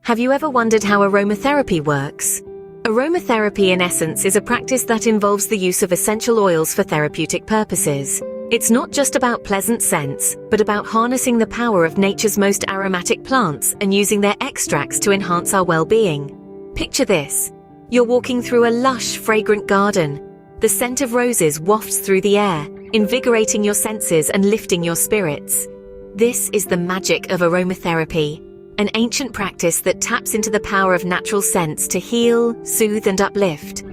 Have you ever wondered how aromatherapy works? Aromatherapy in essence is a practice that involves the use of essential oils for therapeutic purposes. It's not just about pleasant scents, but about harnessing the power of nature's most aromatic plants and using their extracts to enhance our well-being. Picture this. You're walking through a lush, fragrant garden. The scent of roses wafts through the air, invigorating your senses and lifting your spirits. This is the magic of aromatherapy, an ancient practice that taps into the power of natural scents to heal, soothe, and uplift.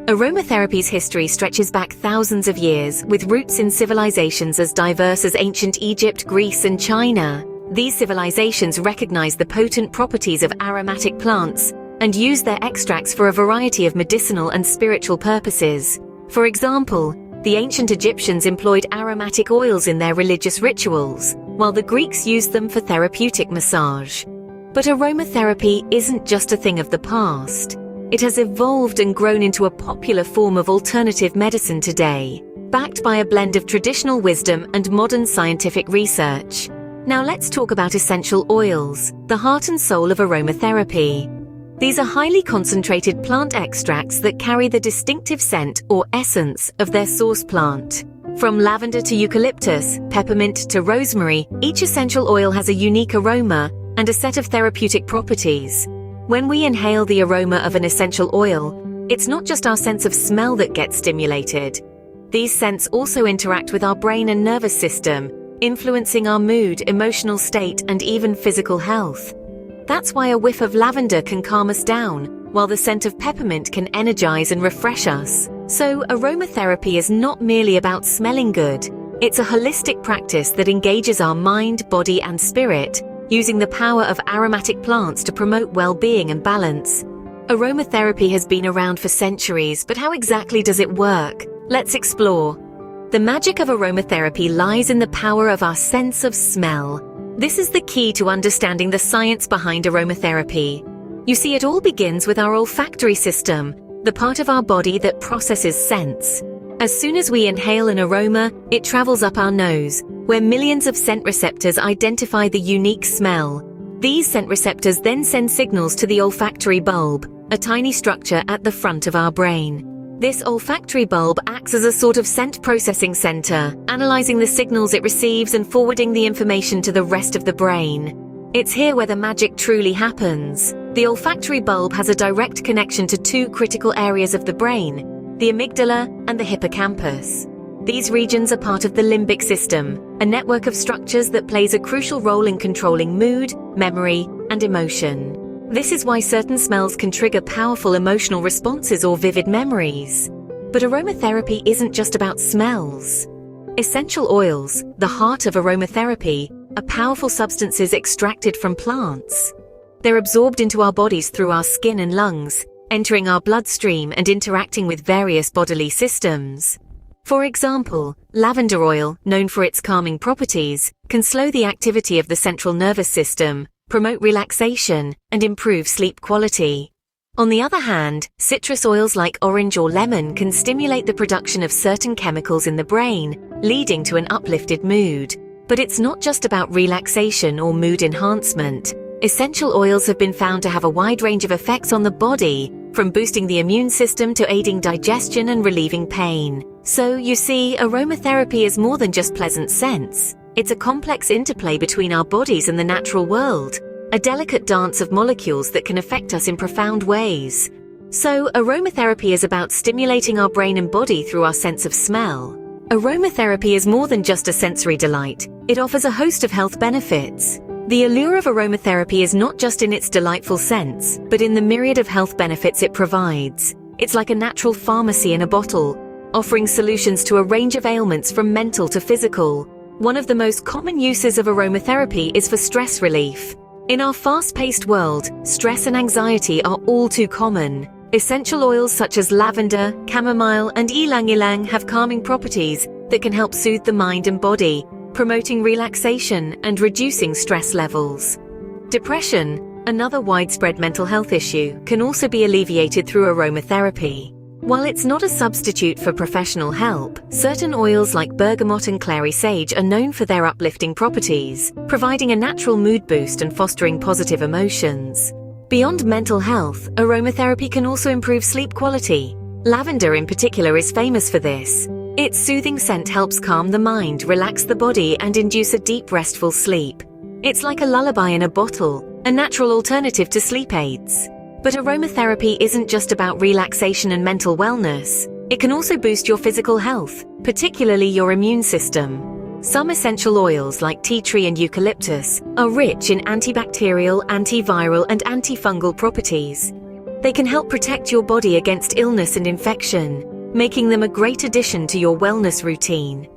Aromatherapy's history stretches back thousands of years, with roots in civilizations as diverse as ancient Egypt, Greece, and China. These civilizations recognized the potent properties of aromatic plants and used their extracts for a variety of medicinal and spiritual purposes. For example, the ancient Egyptians employed aromatic oils in their religious rituals, while the Greeks used them for therapeutic massage. But aromatherapy isn't just a thing of the past. It has evolved and grown into a popular form of alternative medicine today, backed by a blend of traditional wisdom and modern scientific research. Now let's talk about essential oils, the heart and soul of aromatherapy. These are highly concentrated plant extracts that carry the distinctive scent or essence of their source plant. From lavender to eucalyptus, peppermint to rosemary, each essential oil has a unique aroma and a set of therapeutic properties. When we inhale the aroma of an essential oil, it's not just our sense of smell that gets stimulated. These scents also interact with our brain and nervous system, influencing our mood, emotional state, and even physical health. That's why a whiff of lavender can calm us down, while the scent of peppermint can energize and refresh us. So, aromatherapy is not merely about smelling good. It's a holistic practice that engages our mind, body, and spirit, using the power of aromatic plants to promote well-being and balance. Aromatherapy has been around for centuries, but how exactly does it work? Let's explore. The magic of aromatherapy lies in the power of our sense of smell. This is the key to understanding the science behind aromatherapy. You see, it all begins with our olfactory system, the part of our body that processes scents. As soon as we inhale an aroma, it travels up our nose, where millions of scent receptors identify the unique smell. These scent receptors then send signals to the olfactory bulb, a tiny structure at the front of our brain. This olfactory bulb acts as a sort of scent processing center, analyzing the signals it receives and forwarding the information to the rest of the brain. It's here where the magic truly happens. The olfactory bulb has a direct connection to two critical areas of the brain, the amygdala and the hippocampus. These regions are part of the limbic system, a network of structures that plays a crucial role in controlling mood, memory, and emotion. This is why certain smells can trigger powerful emotional responses or vivid memories. But aromatherapy isn't just about smells. Essential oils, the heart of aromatherapy, are powerful substances extracted from plants. They're absorbed into our bodies through our skin and lungs, entering our bloodstream and interacting with various bodily systems. For example, lavender oil, known for its calming properties, can slow the activity of the central nervous system, promote relaxation, and improve sleep quality. On the other hand, citrus oils like orange or lemon can stimulate the production of certain chemicals in the brain, leading to an uplifted mood. But it's not just about relaxation or mood enhancement. Essential oils have been found to have a wide range of effects on the body, from boosting the immune system to aiding digestion and relieving pain. So, you see, aromatherapy is more than just pleasant scents. It's a complex interplay between our bodies and the natural world, a delicate dance of molecules that can affect us in profound ways. So, aromatherapy is about stimulating our brain and body through our sense of smell. Aromatherapy is more than just a sensory delight. It offers a host of health benefits. The allure of aromatherapy is not just in its delightful scents, but in the myriad of health benefits it provides. It's like a natural pharmacy in a bottle, offering solutions to a range of ailments from mental to physical. One of the most common uses of aromatherapy is for stress relief. In our fast-paced world, stress and anxiety are all too common. Essential oils such as lavender, chamomile, and ylang-ylang have calming properties that can help soothe the mind and body, promoting relaxation and reducing stress levels. Depression, another widespread mental health issue, can also be alleviated through aromatherapy. While it's not a substitute for professional help, certain oils like bergamot and clary sage are known for their uplifting properties, providing a natural mood boost and fostering positive emotions. Beyond mental health, aromatherapy can also improve sleep quality. Lavender in particular is famous for this. Its soothing scent helps calm the mind, relax the body, and induce a deep, restful sleep. It's like a lullaby in a bottle, a natural alternative to sleep aids. But aromatherapy isn't just about relaxation and mental wellness. It can also boost your physical health, particularly your immune system. Some essential oils like tea tree and eucalyptus are rich in antibacterial, antiviral, and antifungal properties. They can help protect your body against illness and infection, making them a great addition to your wellness routine.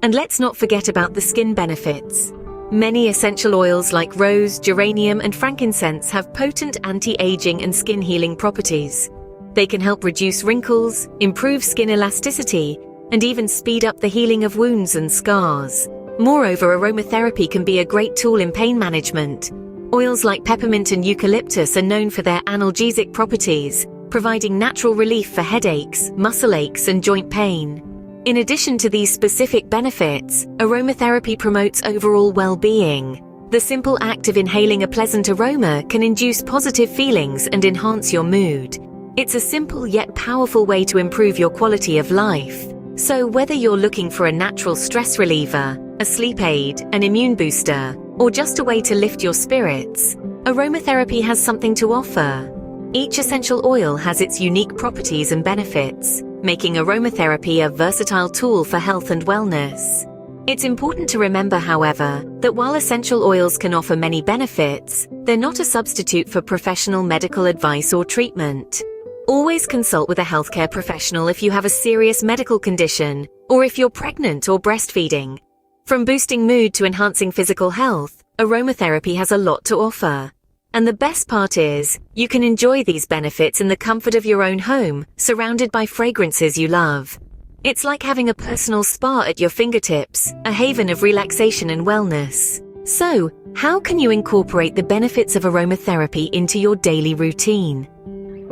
And let's not forget about the skin benefits. Many essential oils like rose, geranium, and frankincense have potent anti-aging and skin healing properties. They can help reduce wrinkles, improve skin elasticity, and even speed up the healing of wounds and scars. Moreover, aromatherapy can be a great tool in pain management. Oils like peppermint and eucalyptus are known for their analgesic properties, providing natural relief for headaches, muscle aches, and joint pain. In addition to these specific benefits, aromatherapy promotes overall well-being. The simple act of inhaling a pleasant aroma can induce positive feelings and enhance your mood. It's a simple yet powerful way to improve your quality of life. So whether you're looking for a natural stress reliever, a sleep aid, an immune booster, or just a way to lift your spirits, aromatherapy has something to offer. Each essential oil has its unique properties and benefits, making aromatherapy a versatile tool for health and wellness. It's important to remember, however, that while essential oils can offer many benefits, they're not a substitute for professional medical advice or treatment. Always consult with a healthcare professional if you have a serious medical condition, or if you're pregnant or breastfeeding. From boosting mood to enhancing physical health, aromatherapy has a lot to offer. And the best part is, you can enjoy these benefits in the comfort of your own home, surrounded by fragrances you love. It's like having a personal spa at your fingertips, a haven of relaxation and wellness. So, how can you incorporate the benefits of aromatherapy into your daily routine?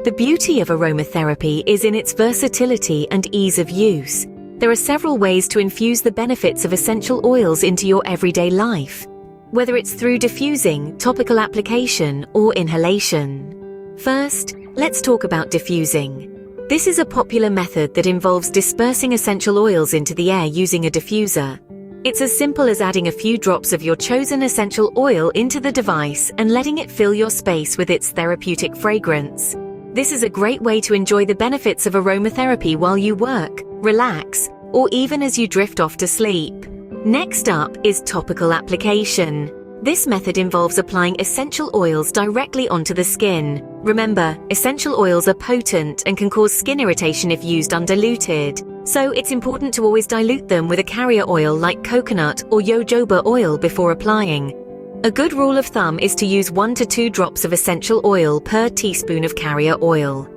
The beauty of aromatherapy is in its versatility and ease of use. There are several ways to infuse the benefits of essential oils into your everyday life, whether it's through diffusing, topical application, or inhalation. First, let's talk about diffusing. This is a popular method that involves dispersing essential oils into the air using a diffuser. It's as simple as adding a few drops of your chosen essential oil into the device and letting it fill your space with its therapeutic fragrance. This is a great way to enjoy the benefits of aromatherapy while you work, relax, or even as you drift off to sleep. Next up is topical application. This method involves applying essential oils directly onto the skin. Remember, essential oils are potent and can cause skin irritation if used undiluted. So it's important to always dilute them with a carrier oil like coconut or jojoba oil before applying. A good rule of thumb is to use 1 to 2 drops of essential oil per teaspoon of carrier oil.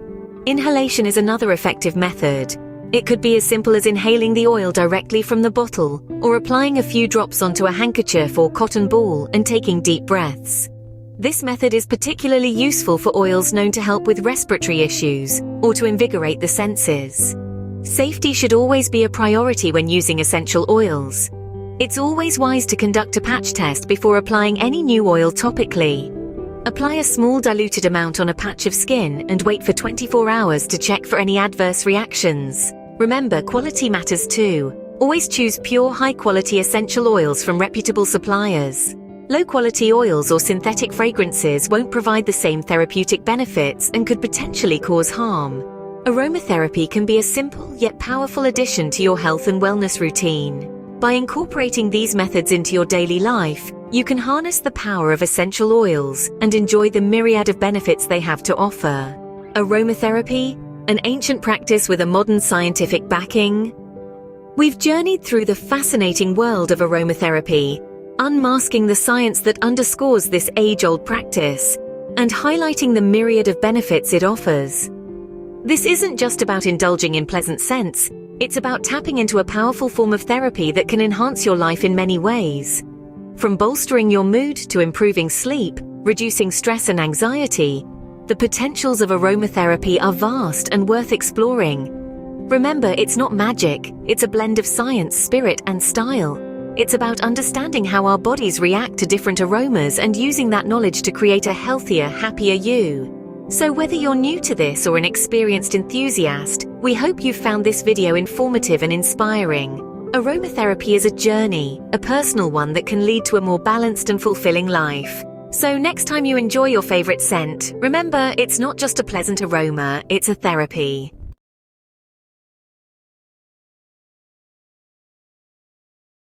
Inhalation is another effective method. It could be as simple as inhaling the oil directly from the bottle, or applying a few drops onto a handkerchief or cotton ball and taking deep breaths. This method is particularly useful for oils known to help with respiratory issues, or to invigorate the senses. Safety should always be a priority when using essential oils. It's always wise to conduct a patch test before applying any new oil topically. Apply a small diluted amount on a patch of skin and wait for 24 hours to check for any adverse reactions. Remember, quality matters too. Always choose pure, high-quality essential oils from reputable suppliers. Low-quality oils or synthetic fragrances won't provide the same therapeutic benefits and could potentially cause harm. Aromatherapy can be a simple yet powerful addition to your health and wellness routine. By incorporating these methods into your daily life, you can harness the power of essential oils and enjoy the myriad of benefits they have to offer. Aromatherapy, an ancient practice with a modern scientific backing. We've journeyed through the fascinating world of aromatherapy, unmasking the science that underscores this age-old practice and highlighting the myriad of benefits it offers. This isn't just about indulging in pleasant scents. It's about tapping into a powerful form of therapy that can enhance your life in many ways. From bolstering your mood to improving sleep, reducing stress and anxiety, the potentials of aromatherapy are vast and worth exploring. Remember, it's not magic, it's a blend of science, spirit, and style. It's about understanding how our bodies react to different aromas and using that knowledge to create a healthier, happier you. So whether you're new to this or an experienced enthusiast, we hope you've found this video informative and inspiring. Aromatherapy is a journey, a personal one that can lead to a more balanced and fulfilling life. So next time you enjoy your favorite scent, remember it's not just a pleasant aroma, it's a therapy.